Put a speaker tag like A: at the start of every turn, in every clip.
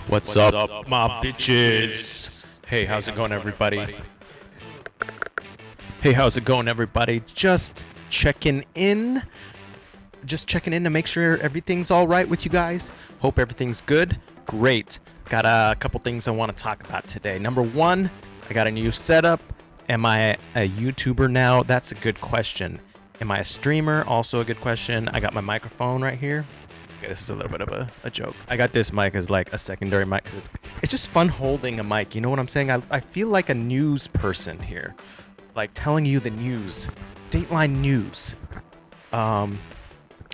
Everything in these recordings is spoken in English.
A: What's up, my bitches? Hey, how's it going, everybody? Hey, how's it going, everybody? Just checking in to make sure everything's all right with you guys. Hope everything's good. Great. Got a couple things I want to talk about today. Number one, I got a new setup. Am I a YouTuber now? That's a good question. Am I a streamer? Also a good question. I got my microphone right here. Okay, this is a little bit of a joke. I got this mic as like a secondary mic because it's just fun holding a mic. You know what I'm saying? I feel like a news person here, like telling you the news, Dateline news. I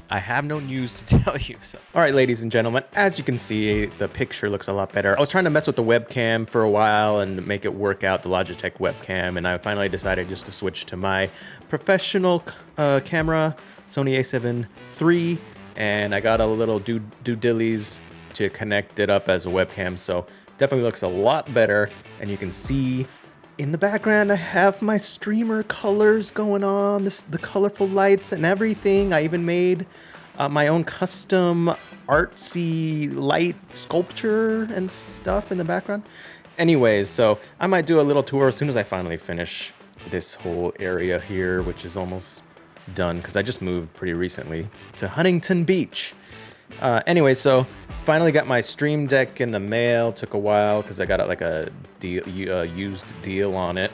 A: have no news to tell you. So. All right, ladies and gentlemen, as you can see, the picture looks a lot better. I was trying to mess with the webcam for a while and make it work out, the Logitech webcam, and I finally decided just to switch to my professional camera, Sony a7 III, and I got a little do dillies to connect it up as a webcam, so definitely looks a lot better, and you can see in the background, I have my streamer colors going on, the colorful lights and everything. I even made my own custom artsy light sculpture and stuff in the background. Anyways, so I might do a little tour as soon as I finally finish this whole area here, which is almost done because I just moved pretty recently to Huntington Beach. Anyway, so finally got my Stream Deck in the mail. Took a while because I got like a used deal on it,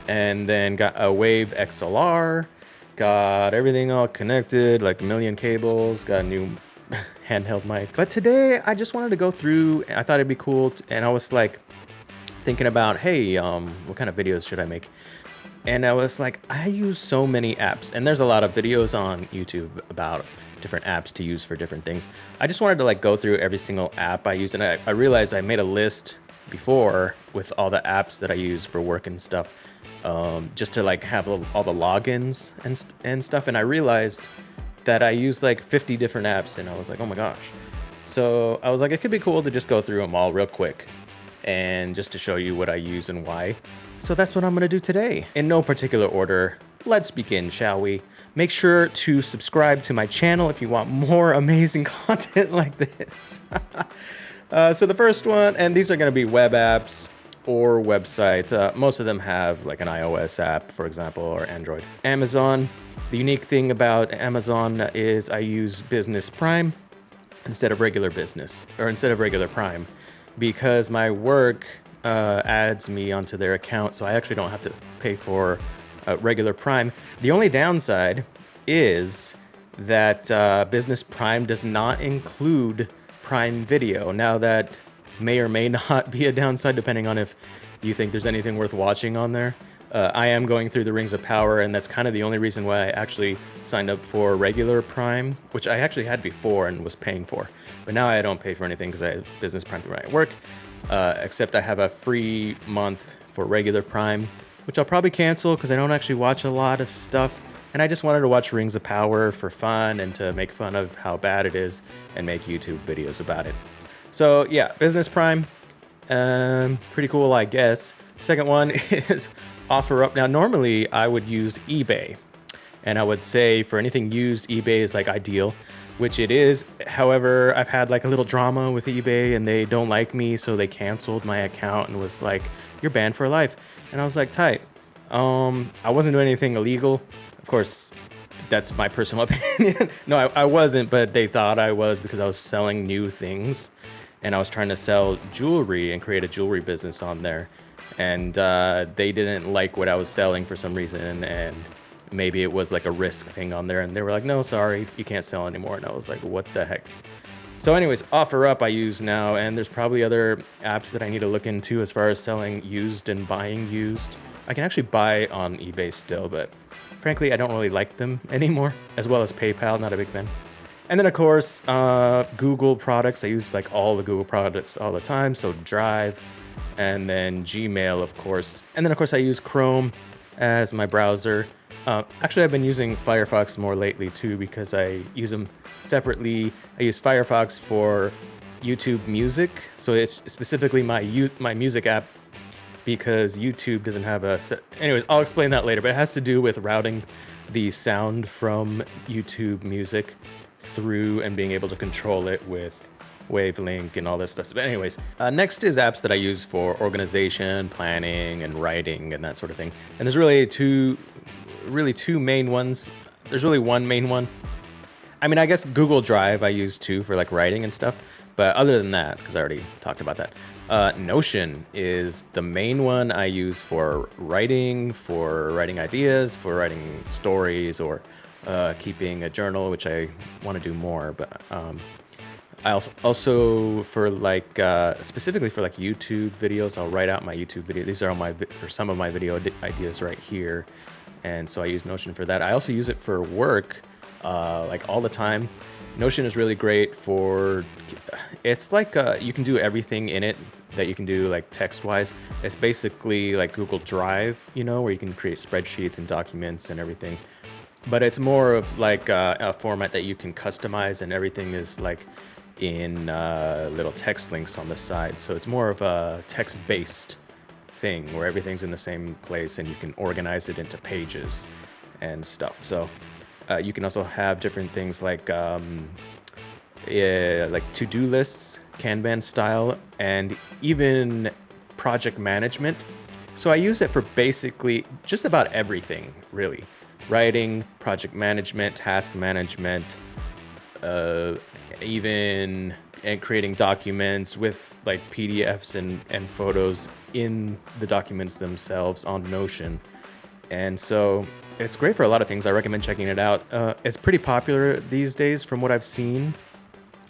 A: and then got a Wave XLR. Got everything all connected, like a million cables. Got a new handheld mic. But today I just wanted to go through. I thought it'd be cool, and I was like thinking about, hey, what kind of videos should I make? And I was like, I use so many apps, and there's a lot of videos on YouTube about different apps to use for different things. I just wanted to like go through every single app I use, and I realized I made a list before with all the apps that I use for work and stuff, just to like have all the logins and stuff. And I realized that I use like 50 different apps, and I was like, oh my gosh. So I was like, it could be cool to just go through them all real quick and just to show you what I use and why. So that's what I'm gonna do today. In no particular order, let's begin, shall we? Make sure to subscribe to my channel if you want more amazing content like this. So the first one, and these are gonna be web apps or websites. Most of them have like an iOS app, for example, or Android. Amazon. The unique thing about Amazon is I use Business Prime instead of regular Prime, because my work adds me onto their account, so I actually don't have to pay for regular Prime. The only downside is that Business Prime does not include Prime Video. Now that may or may not be a downside depending on if you think there's anything worth watching on there. I am going through the Rings of Power, and that's kind of the only reason why I actually signed up for regular Prime, which I actually had before and was paying for. But now I don't pay for anything because I have Business Prime through my work, except I have a free month for regular Prime, which I'll probably cancel because I don't actually watch a lot of stuff. And I just wanted to watch Rings of Power for fun and to make fun of how bad it is and make YouTube videos about it. So yeah, Business Prime, pretty cool, I guess. Second one is OfferUp. Now, normally I would use eBay, and I would say for anything used, eBay is like ideal, which it is. However, I've had like a little drama with eBay, and they don't like me, so they canceled my account and was like, "You're banned for life." And I was like, "Tight." I wasn't doing anything illegal. Of course, that's my personal opinion. No, I wasn't, but they thought I was because I was selling new things, and I was trying to sell jewelry and create a jewelry business on there. And they didn't like what I was selling for some reason, and maybe it was like a risk thing on there, and they were like, no, sorry, you can't sell anymore. And I was like, what the heck? So anyways, OfferUp I use now, and there's probably other apps that I need to look into as far as selling used and buying used. I can actually buy on eBay still, but frankly, I don't really like them anymore, as well as PayPal, not a big fan. And then of course, Google products. I use like all the Google products all the time, so Drive, and then Gmail, of course. And then of course I use Chrome as my browser. Actually, I've been using Firefox more lately too, because I use them separately. I use Firefox for YouTube Music, so it's specifically my music app, because YouTube doesn't have a set. Anyways, I'll explain that later, but it has to do with routing the sound from YouTube Music through and being able to control it with Wavelink and all this stuff. But anyways, next is apps that I use for organization, planning, and writing and that sort of thing. And there's really two main ones. There's really one main one. I mean, I guess Google Drive I use too for like writing and stuff. But other than that, because I already talked about that, Notion is the main one I use for writing ideas, for writing stories, or keeping a journal, which I want to do more. But I also for like specifically for like YouTube videos, I'll write out my YouTube video. These are all some of my video ideas right here, and so I use Notion for that. I also use it for work, like all the time. Notion is really great for, it's like you can do everything in it that you can do like text-wise. It's basically like Google Drive, where you can create spreadsheets and documents and everything. But it's more of like a format that you can customize, and everything is like in little text links on the side. So it's more of a text-based thing where everything's in the same place and you can organize it into pages and stuff. So you can also have different things like to-do lists, Kanban style, and even project management. So I use it for basically just about everything, really. Writing, project management, task management, even and creating documents with like PDFs and photos in the documents themselves on Notion. And so it's great for a lot of things. I recommend checking it out. It's pretty popular these days from what I've seen.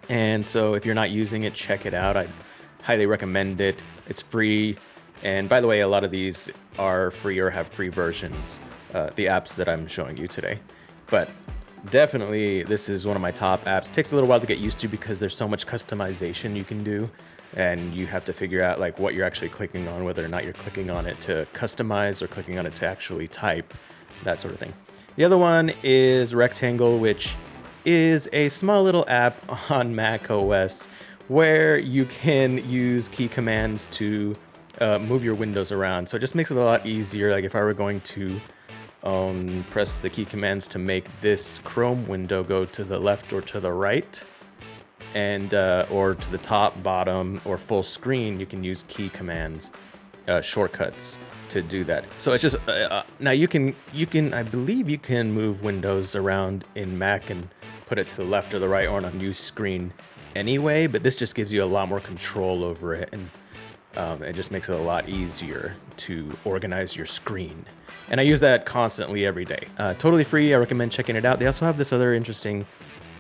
A: And so if you're not using it, check it out. I highly recommend it. It's free. And by the way, a lot of these are free or have free versions, the apps that I'm showing you today. But definitely, this is one of my top apps. It takes a little while to get used to because there's so much customization you can do. And you have to figure out like what you're actually clicking on, whether or not you're clicking on it to customize or clicking on it to actually type, that sort of thing. The other one is Rectangle, which is a small little app on Mac OS where you can use key commands to move your windows around. So it just makes it a lot easier. Like if I were going to press the key commands to make this Chrome window go to the left or to the right, and or to the top, bottom, or full screen, you can use key commands, shortcuts to do that. So it's just now you can I believe you can move windows around in Mac and put it to the left or the right or on a new screen anyway, but this just gives you a lot more control over it, and it just makes it a lot easier to organize your screen. And I use that constantly every day. Totally free. I recommend checking it out. They also have this other interesting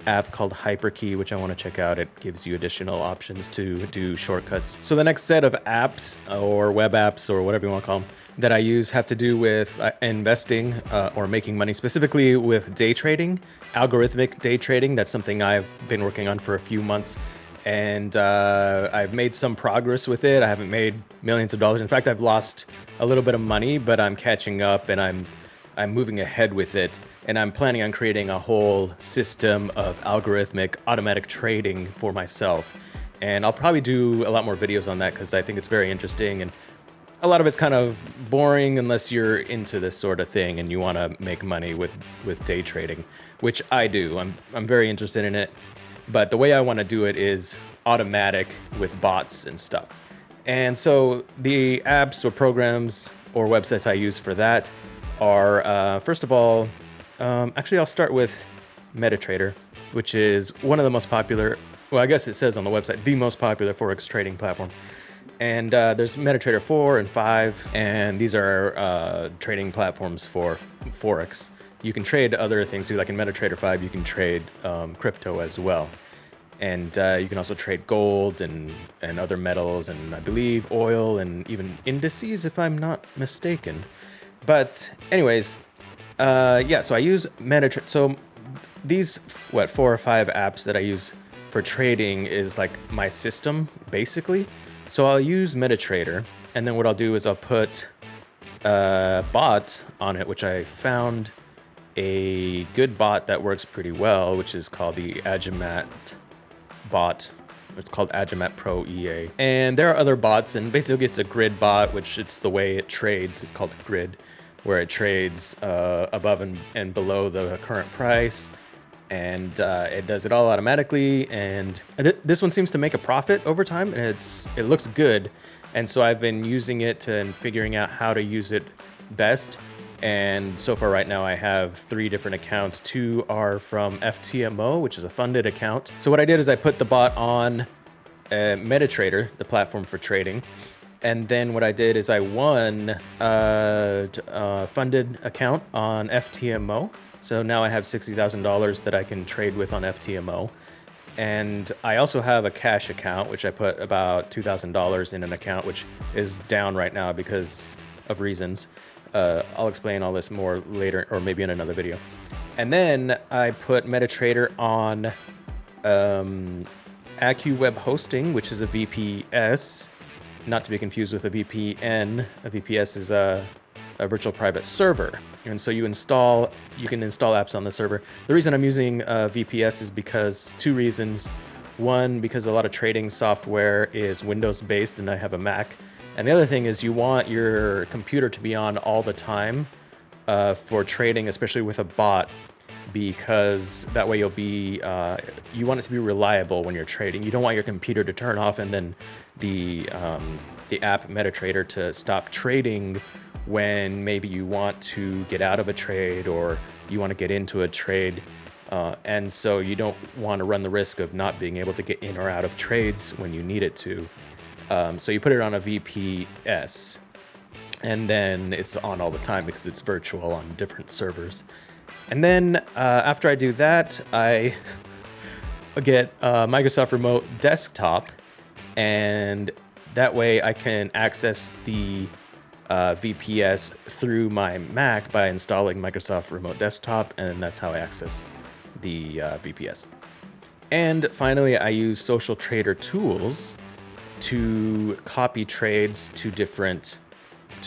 A: app called Hyperkey, which I want to check out. It gives you additional options to do shortcuts. So the next set of apps or web apps or whatever you want to call them that I use have to do with investing or making money, specifically with day trading, algorithmic day trading. That's something I've been working on for a few months. And I've made some progress with it. I haven't made millions of dollars. In fact, I've lost a little bit of money, but I'm catching up and I'm moving ahead with it. And I'm planning on creating a whole system of algorithmic automatic trading for myself. And I'll probably do a lot more videos on that because I think it's very interesting. And a lot of it's kind of boring unless you're into this sort of thing and you want to make money with day trading, which I do. I'm very interested in it. But the way I want to do it is automatic with bots and stuff. And so the apps or programs or websites I use for that are, first of all, actually I'll start with MetaTrader, which is one of the most popular, well, I guess it says on the website, the most popular Forex trading platform. And there's MetaTrader 4 and 5, and these are trading platforms for Forex. You can trade other things too, like in MetaTrader 5, you can trade crypto as well. And you can also trade gold and other metals, and I believe oil and even indices, if I'm not mistaken. But anyways, yeah, so I use MetaTrader. So these, 4 or 5 apps that I use for trading is like my system, basically. So I'll use MetaTrader, and then what I'll do is I'll put a bot on it, which I found a good bot that works pretty well, which is called the Agimat bot. It's called Agimat Pro EA. And there are other bots, and basically it's a grid bot, which it's the way it trades. It's called grid, where it trades above and below the current price. and it does it all automatically. And this one seems to make a profit over time, and it looks good. And so I've been using it and figuring out how to use it best. And so far right now I have 3 different accounts. 2 are from FTMO, which is a funded account. So what I did is I put the bot on MetaTrader, the platform for trading. And then what I did is I won a funded account on FTMO. So now I have $60,000 that I can trade with on FTMO. And I also have a cash account, which I put about $2,000 in an account, which is down right now because of reasons. I'll explain all this more later, or maybe in another video. And then I put MetaTrader on AccuWeb Hosting, which is a VPS, not to be confused with a VPN. A VPS is a virtual private server. And so you can install apps on the server. The reason I'm using VPS is because 2 reasons. One, because a lot of trading software is Windows based and I have a Mac. And the other thing is you want your computer to be on all the time for trading, especially with a bot, because that way you'll be, you want it to be reliable when you're trading. You don't want your computer to turn off and then the app MetaTrader to stop trading when maybe you want to get out of a trade or you want to get into a trade. And so you don't want to run the risk of not being able to get in or out of trades when you need it to. So you put it on a VPS, and then it's on all the time because it's virtual on different servers. And then after I do that, I get Microsoft Remote Desktop, and that way I can access the VPS through my Mac by installing Microsoft Remote Desktop, and that's how I access the VPS. And finally, I use Social Trader Tools to copy trades to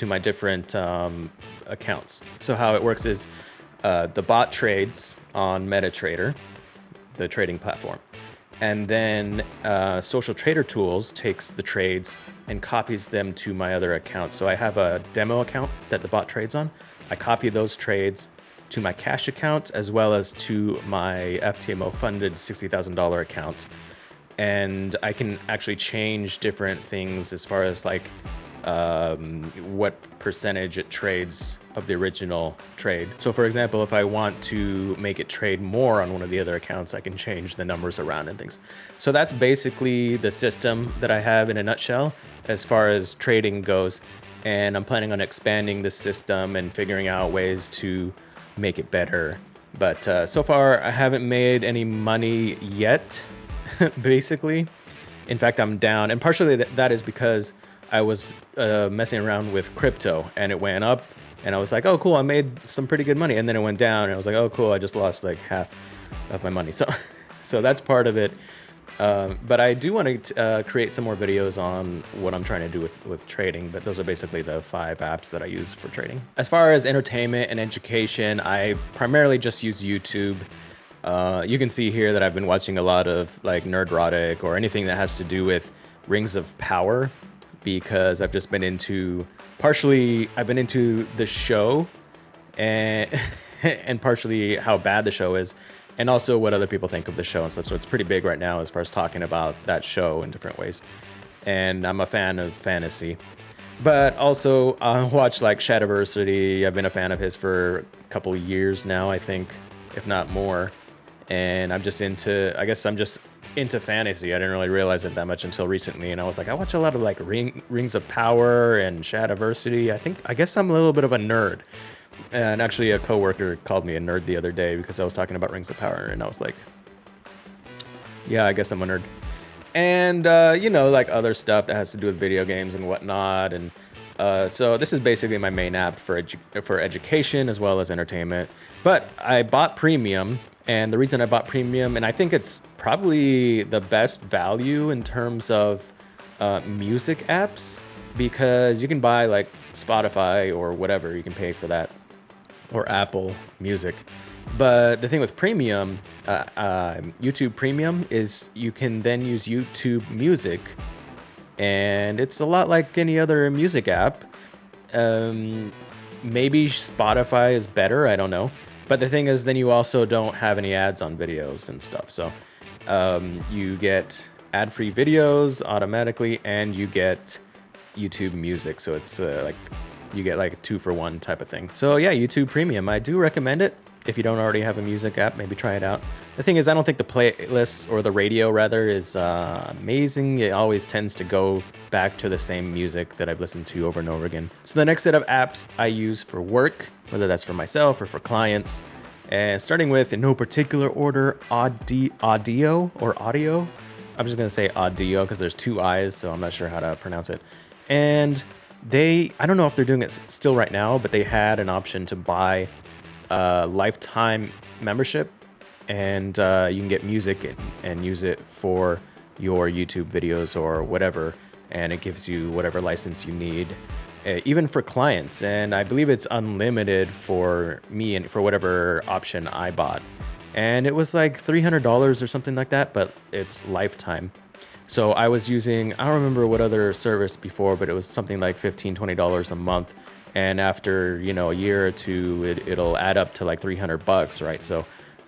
A: my different accounts. So how it works is the bot trades on MetaTrader, the trading platform, and then Social Trader Tools takes the trades and copies them to my other account. So I have a demo account that the bot trades on. I copy those trades to my cash account as well as to my FTMO funded $60,000 account. And I can actually change different things as far as like what percentage it trades of the original trade. So for example, if I want to make it trade more on one of the other accounts, I can change the numbers around and things. So that's basically the system that I have in a nutshell as far as trading goes. And I'm planning on expanding this system and figuring out ways to make it better. But so far I haven't made any money yet. Basically. In fact, I'm down. And partially that is because I was messing around with crypto and it went up and I was like, oh, cool, I made some pretty good money. And then it went down and I was like, oh, cool, I just lost like half of my money. So that's part of it. But I do want to create some more videos on what I'm trying to do with trading, but those are basically the 5 apps that I use for trading. As far as entertainment and education, I primarily just use YouTube. You can see here that I've been watching a lot of like Nerdrotic or anything that has to do with Rings of Power, because I've just been into, I've been into the show and and partially how bad the show is, and also what other people think of the show and stuff. So it's pretty big right now as far as talking about that show in different ways. And I'm a fan of fantasy. But also I watch like Shadiversity. I've been a fan of his for a couple of years now, I think, if not more. And I'm just into, I guess I'm just into fantasy. I didn't really realize it that much until recently. And I was like, I watch a lot of like Rings of Power and Shadiversity. I guess I'm a little bit of a nerd. And actually a coworker called me a nerd the other day because I was talking about Rings of Power. And I was like, yeah, I guess I'm a nerd. And, you know, like other stuff that has to do with video games and whatnot. And so this is basically my main app for education as well as entertainment. But I bought Premium. And the reason I bought Premium, and I think it's probably the best value in terms of music apps, because you can buy like Spotify or whatever, you can pay for that, or Apple Music. But the thing with Premium, YouTube Premium, is you can then use YouTube Music, and it's a lot like any other music app. Maybe Spotify is better, I don't know. But the thing is, then you also don't have any ads on videos and stuff. So you get ad-free videos automatically, and you get YouTube music. So it's like you get like a 2-for-1 type of thing. So yeah, YouTube Premium. I do recommend it. If you don't already have a music app, maybe try it out. The thing is, I don't think the playlists, or the radio rather, is amazing. It always tends to go back to the same music that I've listened to over and over again. So the next set of apps I use for work, whether that's for myself or for clients, and starting with, in no particular order, Audiio or Audio. I'm just gonna say Audio because there's 2 I's, so I'm not sure how to pronounce it. And I don't know if they're doing it still right now, but they had an option to buy a lifetime membership, and you can get music and use it for your YouTube videos or whatever, and it gives you whatever license you need, even for clients. And I believe it's unlimited for me and for whatever option I bought. And it was like $300 or something like that, but it's lifetime. So I was using, I don't remember what other service before, but it was something like $15-20 a month. And after, a year or two, it'll add up to like $300, right? So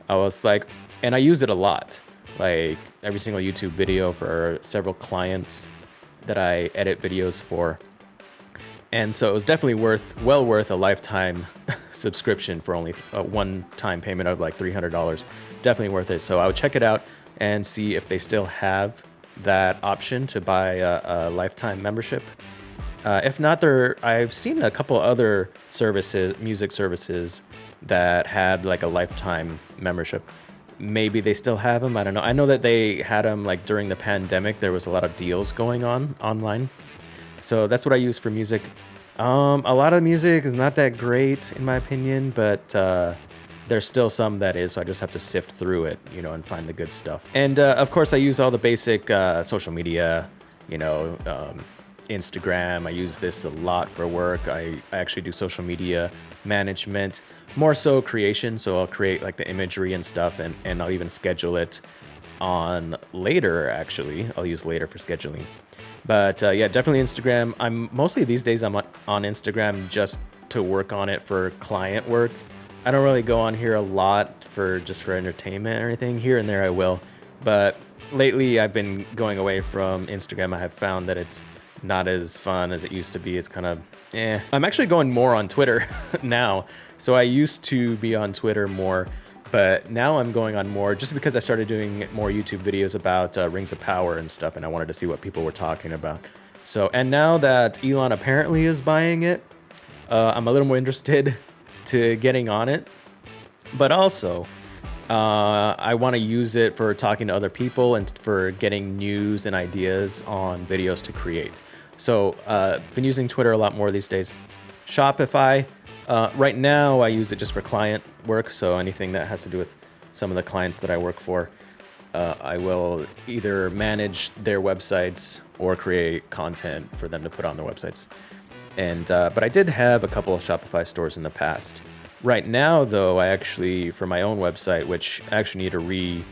A: I was like, and I use it a lot, like every single YouTube video for several clients that I edit videos for. And so it was definitely well worth a lifetime subscription for only a one-time payment of like $300. Definitely worth it. So I would check it out and see if they still have that option to buy a lifetime membership. If not, I've seen a couple other music services that had like a lifetime membership. Maybe they still have them. I don't know. I know that they had them like during the pandemic. There was a lot of deals going on online. So that's what I use for music. A lot of music is not that great in my opinion, but there's still some that is, so I just have to sift through it, and find the good stuff. And of course, I use all the basic social media, Instagram. I use this a lot for work. I actually do social media management, more so creation. So I'll create like the imagery and stuff, and I'll even schedule it on later, actually. I'll use later for scheduling. But yeah, definitely Instagram. These days I'm on Instagram just to work on it for client work. I don't really go on here a lot for entertainment or anything. Here and there I will. But lately I've been going away from Instagram. I have found that it's not as fun as it used to be. It's kind of I'm actually going more on Twitter now. So I used to be on Twitter more, but now I'm going on more just because I started doing more YouTube videos about Rings of Power and stuff, and I wanted to see what people were talking about. So, and now that Elon apparently is buying it, I'm a little more interested to getting on it. But also, I want to use it for talking to other people and for getting news and ideas on videos to create. So, been using Twitter a lot more these days. Shopify. Right now, I use it just for client work. So anything that has to do with some of the clients that I work for, I will either manage their websites or create content for them to put on their websites. And but I did have a couple of Shopify stores in the past. Right now, though, I actually, for my own website, which I actually need to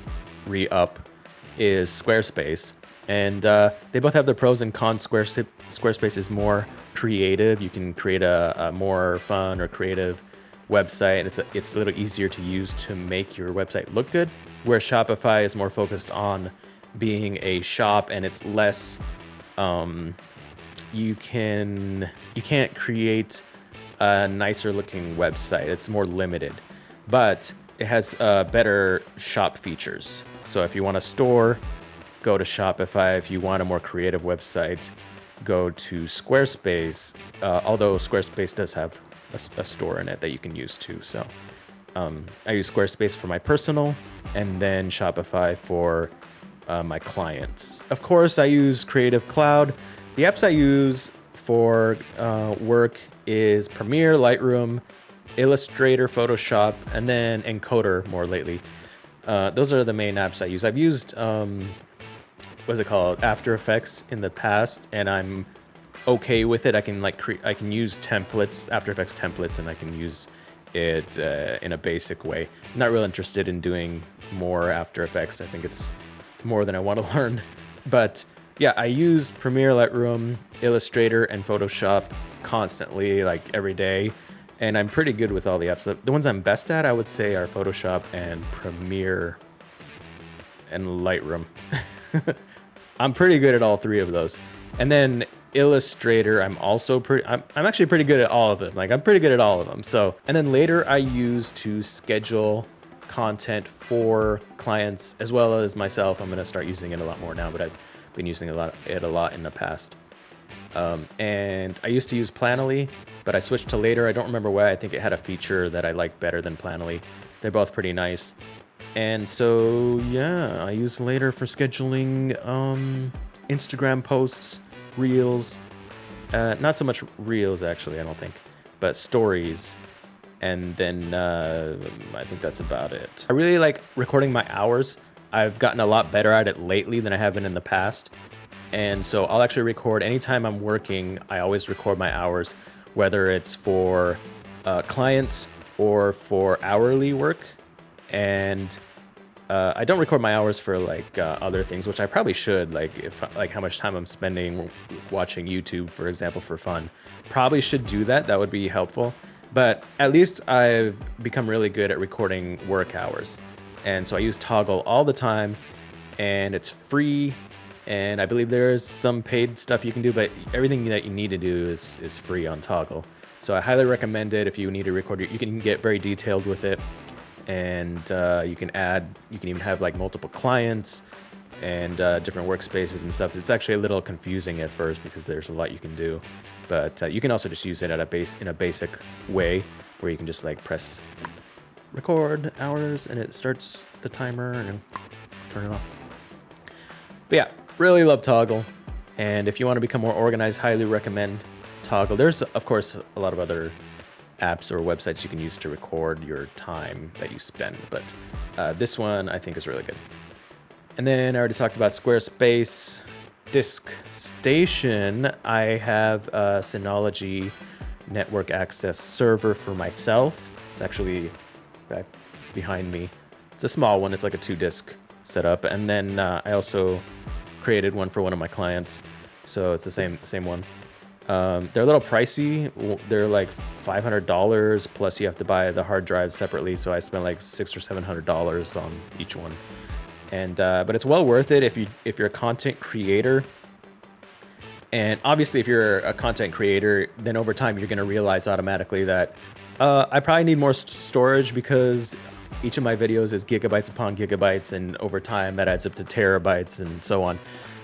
A: re-up, is Squarespace. And they both have their pros and cons. Squarespace is more creative. You can create a more fun or creative website. It's a little easier to use to make your website look good. Where Shopify is more focused on being a shop, and it's less. You can't create a nicer looking website. It's more limited, but it has better shop features. So if you want a store, go to Shopify. If you want a more creative website, go to Squarespace. Although Squarespace does have a store in it that you can use too. So I use Squarespace for my personal, and then Shopify for my clients. Of course, I use Creative Cloud. The apps I use for work is Premiere, Lightroom, Illustrator, Photoshop, and then Encoder more lately. Those are the main apps I use. I've used what's it called, After Effects in the past, and I'm okay with it. I can I can use templates, After Effects templates, and I can use it in a basic way. I'm not real interested in doing more After Effects. I think it's more than I want to learn. But yeah, I use Premiere, Lightroom, Illustrator, and Photoshop constantly, like every day. And I'm pretty good with all the apps. The ones I'm best at, I would say, are Photoshop and Premiere and Lightroom. I'm pretty good at all three of those. And then Illustrator, I'm actually pretty good at all of them. Like, I'm pretty good at all of them. So, and then later I use to schedule content for clients as well as myself. I'm gonna start using it a lot more now, but I've been using it a lot in the past. And I used to use Planoly, but I switched to Later. I don't remember why. I think it had a feature that I like better than Planoly. They're both pretty nice. And so, yeah, I use Later for scheduling Instagram posts, Reels. Not so much Reels, actually, I don't think, but Stories. And then I think that's about it. I really like recording my hours. I've gotten a lot better at it lately than I have been in the past. And so I'll actually record anytime I'm working. I always record my hours, whether it's for clients or for hourly work. And I don't record my hours for like other things, which I probably should, like how much time I'm spending watching YouTube, for example, for fun. Probably should do that. That would be helpful. But at least I've become really good at recording work hours. And so I use Toggl all the time, and it's free. And I believe there's some paid stuff you can do, but everything that you need to do is free on Toggl. So I highly recommend it if you need to record. You can get very detailed with it, and you can even have like multiple clients and different workspaces and stuff. It's actually a little confusing at first because there's a lot you can do, but you can also just use it in a basic way where you can just like press record hours and it starts the timer and turn it off. But yeah, really love Toggl. And if you want to become more organized, highly recommend Toggl. There's, of course, a lot of other apps or websites you can use to record your time that you spend, but this one I think is really good. And then I already talked about Squarespace. Station, I have a Synology network access server for myself. It's actually back behind me. It's a small one. It's like a 2-disk setup. And then I also created one for one of my clients. So it's the same one. They're a little pricey. They're like $500 plus you have to buy the hard drive separately. So I spent like $600 or $700 on each one. And but it's well worth it if you're a content creator. And obviously, if you're a content creator, then over time you're going to realize automatically that I probably need more storage because each of my videos is gigabytes upon gigabytes, and over time that adds up to terabytes and so on.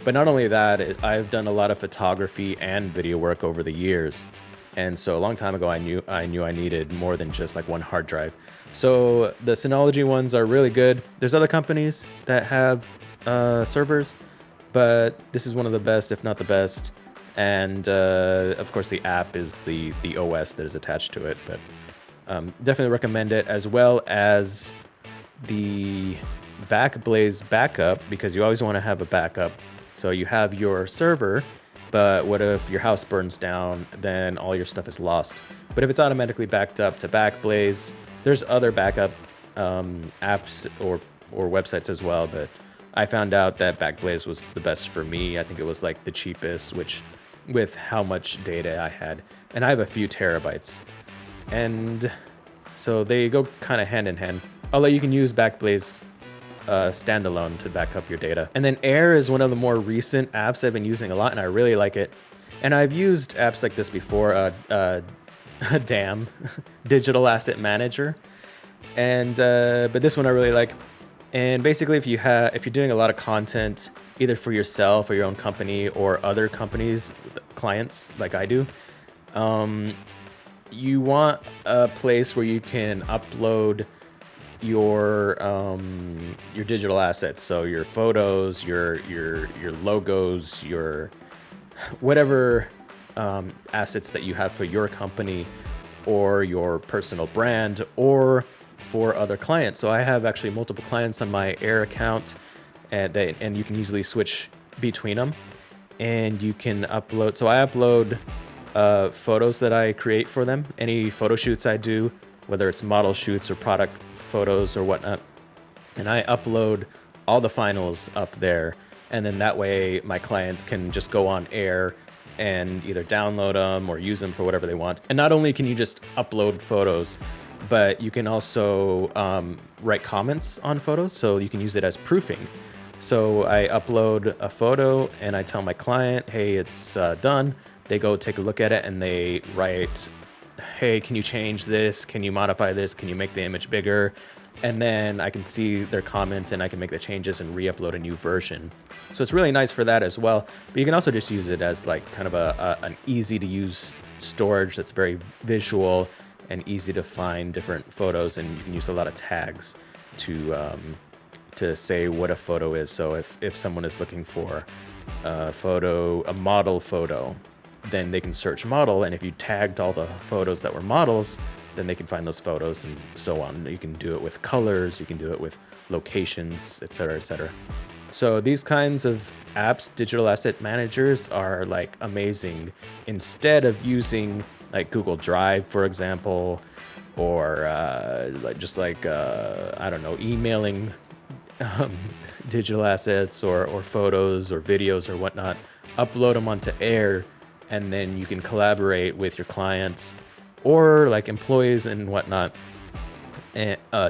A: But not only that, I've done a lot of photography and video work over the years. And so a long time ago, I knew I needed more than just like one hard drive. So the Synology ones are really good. There's other companies that have servers, but this is one of the best, if not the best. And of course, the app is the OS that is attached to it. But definitely recommend it, as well as the Backblaze backup, because you always want to have a backup. So you have your server, but what if your house burns down, then all your stuff is lost. But if it's automatically backed up to Backblaze, there's other backup apps or websites as well, but I found out that Backblaze was the best for me. I think it was like the cheapest, which with how much data I had. And I have a few terabytes. And so they go kind of hand in hand. Although you can use Backblaze standalone to back up your data. And then Air is one of the more recent apps I've been using a lot, and I really like it. And I've used apps like this before, DAM, Digital Asset Manager. And but this one I really like. And basically, if you're doing a lot of content, either for yourself or your own company or other companies, clients like I do, you want a place where you can upload your digital assets, so your photos, your logos, your whatever assets that you have for your company or your personal brand or for other clients. So I have actually multiple clients on my Air account, and you can easily switch between them, and you can upload. So I upload photos that I create for them, any photo shoots I do, whether it's model shoots or product photos or whatnot, and I upload all the finals up there. And then that way my clients can just go on Air and either download them or use them for whatever they want. And not only can you just upload photos, but you can also write comments on photos, so you can use it as proofing. So I upload a photo and I tell my client, hey, it's done. They go take a look at it and they write, hey, can you change this? Can you modify this? Can you make the image bigger? And then I can see their comments and I can make the changes and re-upload a new version. So it's really nice for that as well. But you can also just use it as like kind of an easy to use storage that's very visual and easy to find different photos. And you can use a lot of tags to say what a photo is. So if someone is looking for a model photo, then they can search model. And if you tagged all the photos that were models, then they can find those photos and so on. You can do it with colors, you can do it with locations, etc., etc. So these kinds of apps, digital asset managers, are like amazing. Instead of using like Google Drive, for example, or I don't know, emailing digital assets or photos or videos or whatnot, upload them onto Air, and then you can collaborate with your clients or like employees and whatnot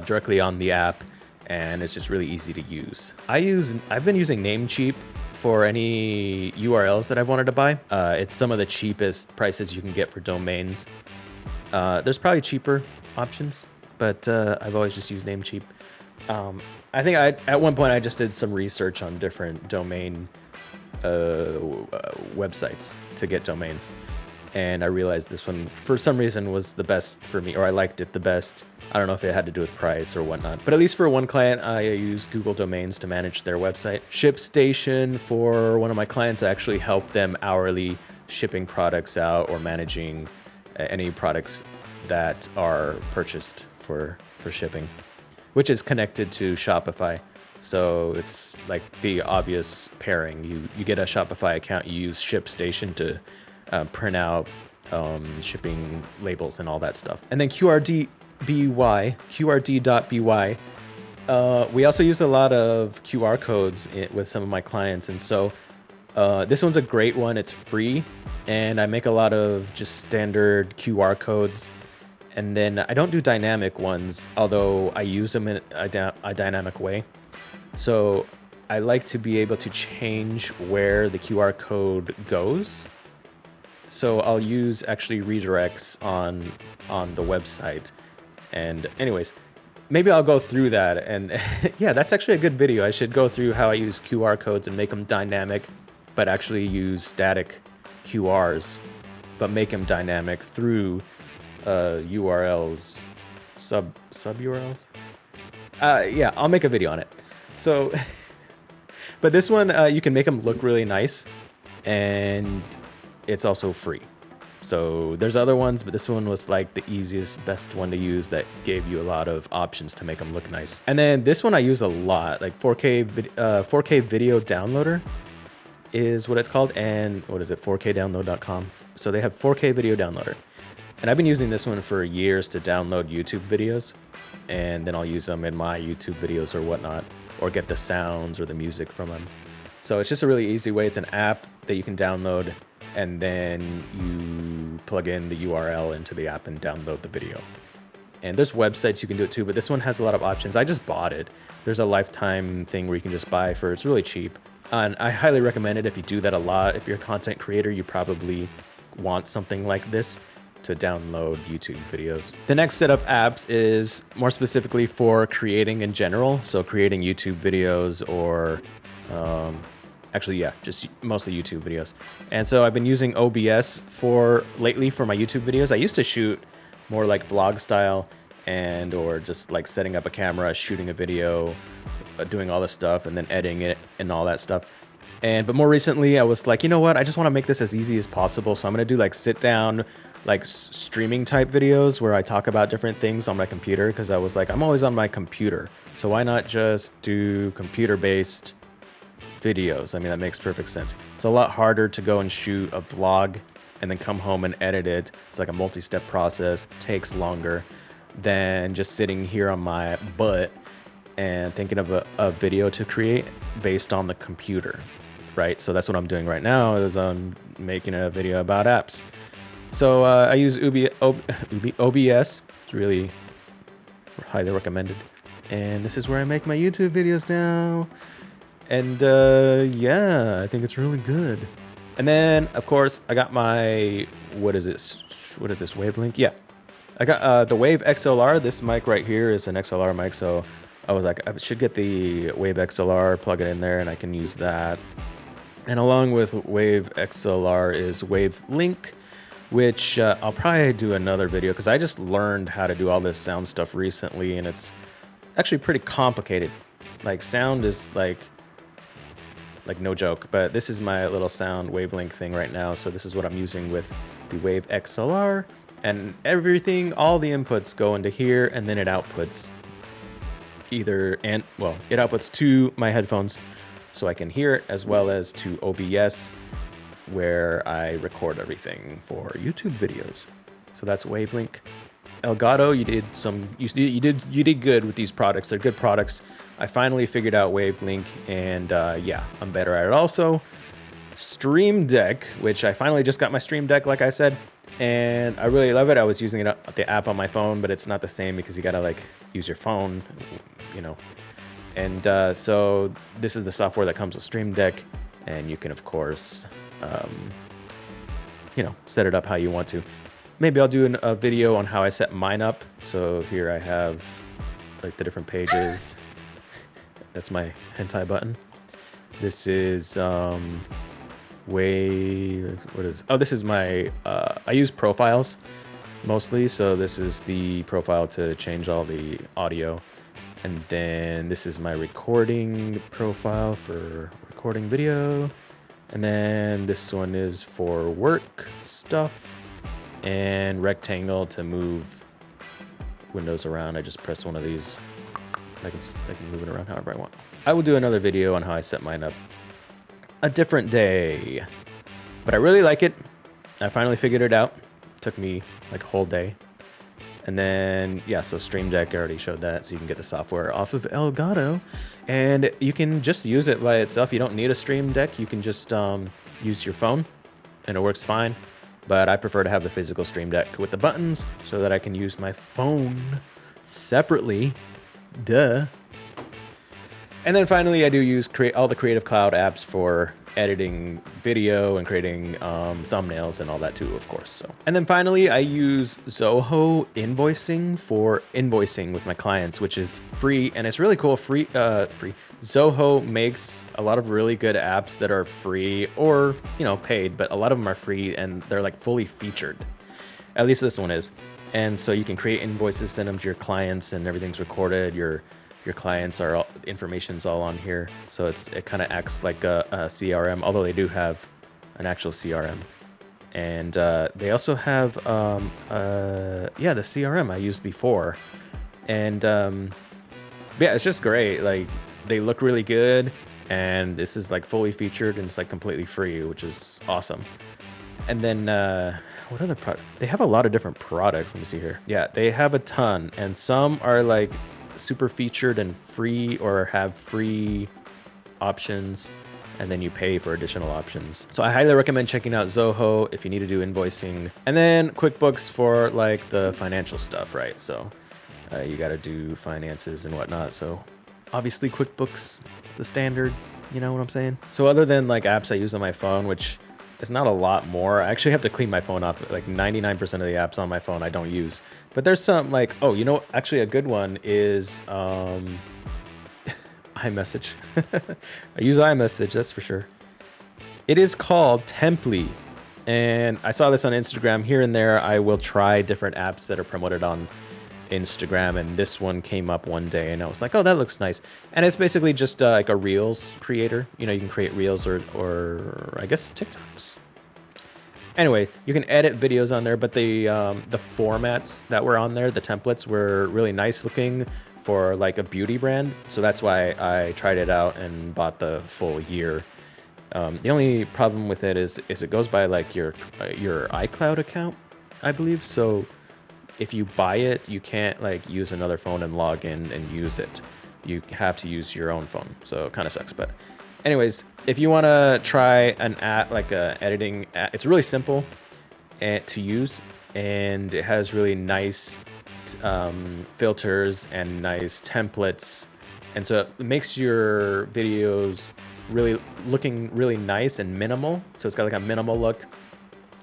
A: directly on the app, and it's just really easy to use. I've been using Namecheap for any URLs that I've wanted to buy. It's some of the cheapest prices you can get for domains. There's probably cheaper options, but I've always just used Namecheap. I think at one point I just did some research on different domain websites to get domains, and I realized this one for some reason was the best for me, or I liked it the best. I don't know if it had to do with price or whatnot, but at least for one client, I used Google Domains to manage their website. Shipstation, for one of my clients, I actually helped them hourly shipping products out or managing any products that are purchased for shipping, which is connected to Shopify. So it's like the obvious pairing. You get a Shopify account, you use Shipstation to print out shipping labels and all that stuff. And then qrd.by. We also use a lot of QR codes with some of my clients. And so this one's a great one. It's free. And I make a lot of just standard QR codes. And then I don't do dynamic ones, although I use them in a dynamic way. So I like to be able to change where the QR code goes. So I'll use actually redirects on the website. And anyways, maybe I'll go through that. And yeah, that's actually a good video. I should go through how I use QR codes and make them dynamic, but actually use static QRs, but make them dynamic through URLs, sub URLs. Yeah, I'll make a video on it. So, but this one, you can make them look really nice, and it's also free. So there's other ones, but this one was like the easiest, best one to use that gave you a lot of options to make them look nice. And then this one I use a lot, like 4K video downloader is what it's called. And what is it? 4kdownload.com. So they have 4K video downloader. And I've been using this one for years to download YouTube videos. And then I'll use them in my YouTube videos or whatnot, or get the sounds or the music from them. So it's just a really easy way. It's an app that you can download, and then you plug in the URL into the app and download the video. And there's websites you can do it too, but this one has a lot of options. I just bought it. There's a lifetime thing where you can just buy it's really cheap. And I highly recommend it if you do that a lot. If you're a content creator, you probably want something like this to download YouTube videos. The next set of apps is more specifically for creating in general. So creating YouTube videos or just mostly YouTube videos. And so I've been using OBS lately for my YouTube videos. I used to shoot more like vlog style or just like setting up a camera, shooting a video, doing all this stuff and then editing it and all that stuff. But more recently I was like, you know what? I just want to make this as easy as possible. So I'm going to do like sit down, like streaming type videos where I talk about different things on my computer, because I was like, I'm always on my computer. So why not just do computer-based videos? I mean, that makes perfect sense. It's a lot harder to go and shoot a vlog and then come home and edit it. It's like a multi-step process, takes longer than just sitting here on my butt and thinking of a video to create based on the computer, right? So that's what I'm doing right now is I'm making a video about apps. So I use OBS. It's really highly recommended. And this is where I make my YouTube videos now. And yeah, I think it's really good. And then, of course, I got my, what is this, Wavelink? Yeah, I got the Wave XLR. This mic right here is an XLR mic, so I was like, I should get the Wave XLR, plug it in there, and I can use that. And along with Wave XLR is Wavelink, which I'll probably do another video because I just learned how to do all this sound stuff recently, and it's actually pretty complicated. Like, sound is like no joke, but this is my little sound Wavelink thing right now. So this is what I'm using with the Wave XLR, and everything, all the inputs go into here, and then it outputs it outputs to my headphones so I can hear it, as well as to OBS, where I record everything for YouTube videos. So that's Wavelink. Elgato, you did good with these products. They're good products. I finally figured out Wavelink, and yeah, I'm better at it. Also, Stream Deck, which I finally just got my Stream Deck, like I said, and I really love it. I was using the app on my phone, but it's not the same because you gotta like use your phone, you know. And so this is the software that comes with Stream Deck, and you can, of course, you know, set it up how you want to. Maybe I'll do a video on how I set mine up. So here I have like the different pages. That's my hentai button. This is this is my I use profiles mostly. So this is the profile to change all the audio. And then this is my recording profile for recording video. And then this one is for work stuff. And rectangle to move windows around. I just press one of these. I can move it around however I want. I will do another video on how I set mine up a different day. But I really like it. I finally figured it out. It took me like a whole day. And then, yeah, so Stream Deck, I already showed that. So you can get the software off of Elgato. And you can just use it by itself. You don't need a Stream Deck. You can just use your phone, and it works fine. But I prefer to have the physical Stream Deck with the buttons so that I can use my phone separately. Duh. And then finally, I do use all the Creative Cloud apps for editing video and creating thumbnails and all that too, of course. So, and then finally, I use Zoho Invoicing for invoicing with my clients, which is free, and it's really cool. Free. Zoho makes a lot of really good apps that are free or, you know, paid, but a lot of them are free and they're like fully featured. At least this one is. And so you can create invoices, send them to your clients, and everything's recorded. Your clients are information's all on here, so it kind of acts like a CRM, although they do have an actual CRM. And they also have the CRM I used before, and yeah, it's just great. Like, they look really good, and this is like fully featured, and it's like completely free, which is awesome. And then what other product? They have a lot of different products. Let me see here. Yeah, they have a ton, and some are like super featured and free, or have free options, and then you pay for additional options. So I highly recommend checking out Zoho if you need to do invoicing, and then QuickBooks for like the financial stuff, right? So you got to do finances and whatnot. So obviously QuickBooks is the standard, you know what I'm saying? So other than like apps I use on my phone, which is not a lot more, I actually have to clean my phone off. Like 99% of the apps on my phone I don't use. But there's some like, oh, you know, actually a good one is iMessage. I use iMessage, that's for sure. It is called Temply. And I saw this on Instagram. Here and there, I will try different apps that are promoted on Instagram, and this one came up one day, and I was like, oh, that looks nice. And it's basically just like a Reels creator. You know, you can create Reels or I guess TikToks. Anyway, you can edit videos on there, but the formats that were on there, the templates, were really nice looking for like a beauty brand. So that's why I tried it out and bought the full year. The only problem with it is it goes by like your iCloud account, I believe. So if you buy it, you can't like use another phone and log in and use it. You have to use your own phone. So it kind of sucks, but Anyways, if you want to try an app, like a editing app, it's really simple to use, and it has really nice filters and nice templates, and so it makes your videos looking really nice and minimal. So it's got like a minimal look,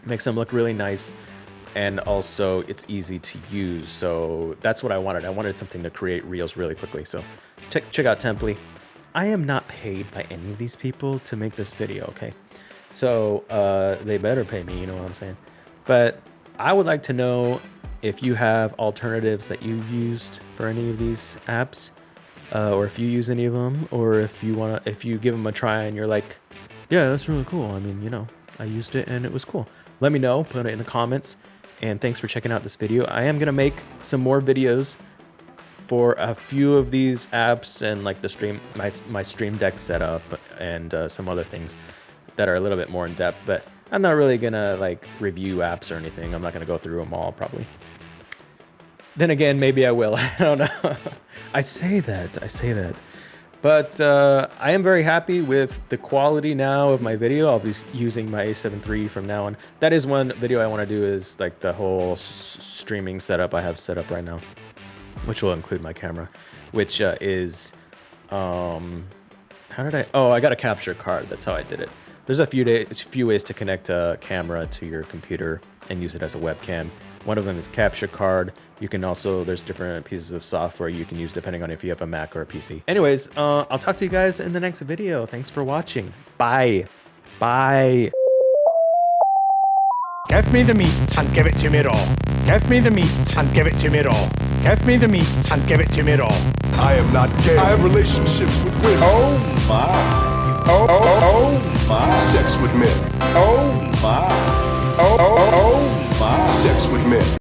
A: makes them look really nice, and also it's easy to use. So that's what I wanted. I wanted something to create reels really quickly. So check out Temply. I am not paid by any of these people to make this video, okay? So they better pay me, you know what I'm saying? But I would like to know if you have alternatives that you've used for any of these apps, or if you use any of them, or if you give them a try and you're like, yeah, that's really cool. I mean, you know, I used it and it was cool. Let me know, put it in the comments. And thanks for checking out this video. I am gonna make some more videos for a few of these apps and like the my Stream Deck setup and some other things that are a little bit more in depth, but I'm not really gonna like review apps or anything. I'm not gonna go through them all probably. Then again, maybe I will. I don't know. I say that. But I am very happy with the quality now of my video. I'll be using my A7 III from now on. That is one video I want to do, is like the whole streaming setup I have set up right now, which will include my camera, which is, how did I, oh, I got a capture card. That's how I did it. There's a few ways to connect a camera to your computer and use it as a webcam. One of them is capture card. You can also, there's different pieces of software you can use depending on if you have a Mac or a PC. Anyways, I'll talk to you guys in the next video. Thanks for watching. Bye. Bye.
B: Give me the meat and give it to me raw. Give me the meat and give it to me raw. Give me the meat and give it to me raw.
C: I am not gay. I have relationships with women. Oh my. Oh my. Sex with men. Oh my. Oh my. Sex with men.